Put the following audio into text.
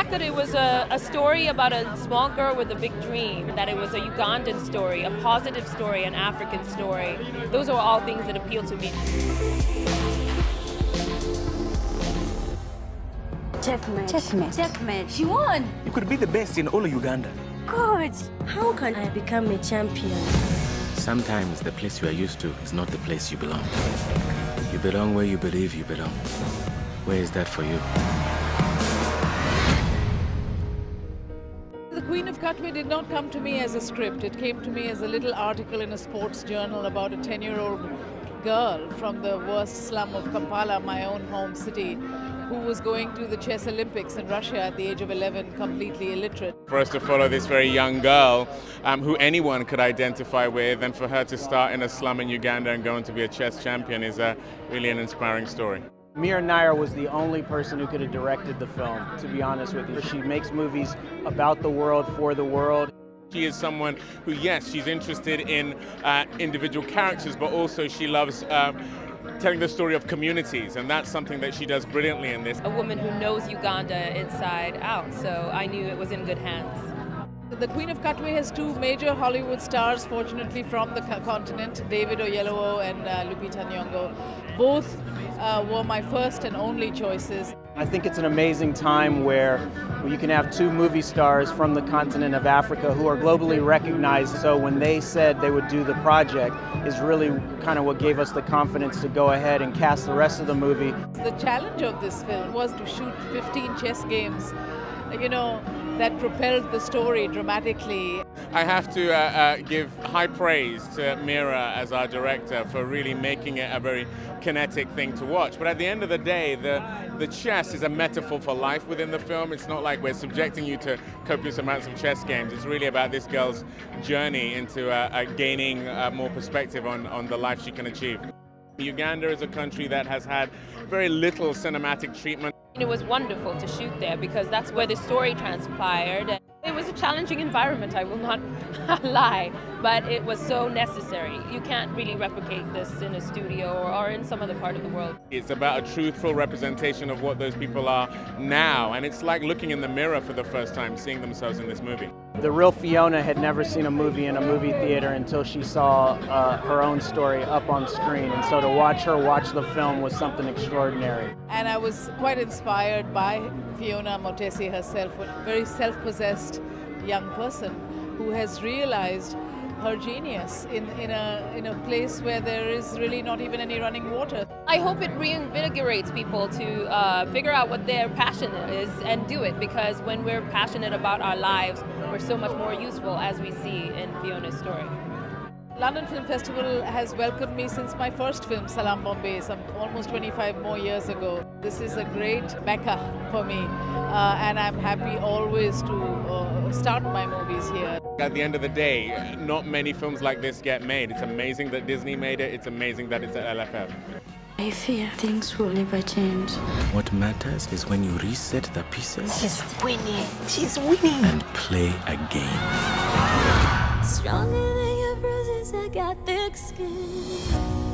fact that it was a story about a small girl with a big dream, that it was a Ugandan story, a positive story, an African story, those are all things that appeal to me. Checkmate. Checkmate. Checkmate. She won. You could be the best in all of Uganda. Good. How can I become a champion? Sometimes the place you are used to is not the place you belong. You belong where you believe you belong. Where is that for you? The Queen of Katwe did not come to me as a script. It came to me as a little article in a sports journal about a 10-year-old girl from the worst slum of Kampala, my own home city, who was going to the Chess Olympics in Russia at the age of 11, completely illiterate. For us to follow this very young girl who anyone could identify with, and for her to start in a slum in Uganda and go on to be a chess champion is really an inspiring story. Mira Nair was the only person who could have directed the film, to be honest with you. She makes movies about the world, for the world. She is someone who, yes, she's interested in individual characters, but also she loves telling the story of communities, and that's something that she does brilliantly in this. A woman who knows Uganda inside out, so I knew it was in good hands. The Queen of Katwe has two major Hollywood stars, fortunately, from the continent, David Oyelowo and Lupita Nyong'o. Both were my first and only choices. I think it's an amazing time where you can have two movie stars from the continent of Africa who are globally recognized. So when they said they would do the project is really kind of what gave us the confidence to go ahead and cast the rest of the movie. The challenge of this film was to shoot 15 chess games, that propelled the story dramatically. I have to give high praise to Mira as our director for really making it a very kinetic thing to watch. But at the end of the day, the chess is a metaphor for life within the film. It's not like we're subjecting you to copious amounts of chess games. It's really about this girl's journey into gaining more perspective on the life she can achieve. Uganda is a country that has had very little cinematic treatment. It was wonderful to shoot there because that's where the story transpired. It was a challenging environment, I will not lie, but it was so necessary. You can't really replicate this in a studio or in some other part of the world. It's about a truthful representation of what those people are now, and it's like looking in the mirror for the first time, seeing themselves in this movie. The real Fiona had never seen a movie in a movie theater until she saw her own story up on screen, and so to watch her watch the film was something extraordinary. And I was quite inspired by Fiona Motesi herself, a very self-possessed young person who has realized her genius in a place where there is really not even any running water. I hope it reinvigorates people to figure out what their passion is and do it, because when we're passionate about our lives, we're so much more useful, as we see in Fiona's story. London Film Festival has welcomed me since my first film, Salam Bombay, almost 25 more years ago. This is a great mecca for me, and I'm happy always to start my movies here. At the end of the day, not many films like this get made. It's amazing that Disney made it. It's amazing that it's at LFF. I fear things will never change. What matters is when you reset the pieces. She's winning. She's winning. And play again. Stronger than your bruises, I got thick skin.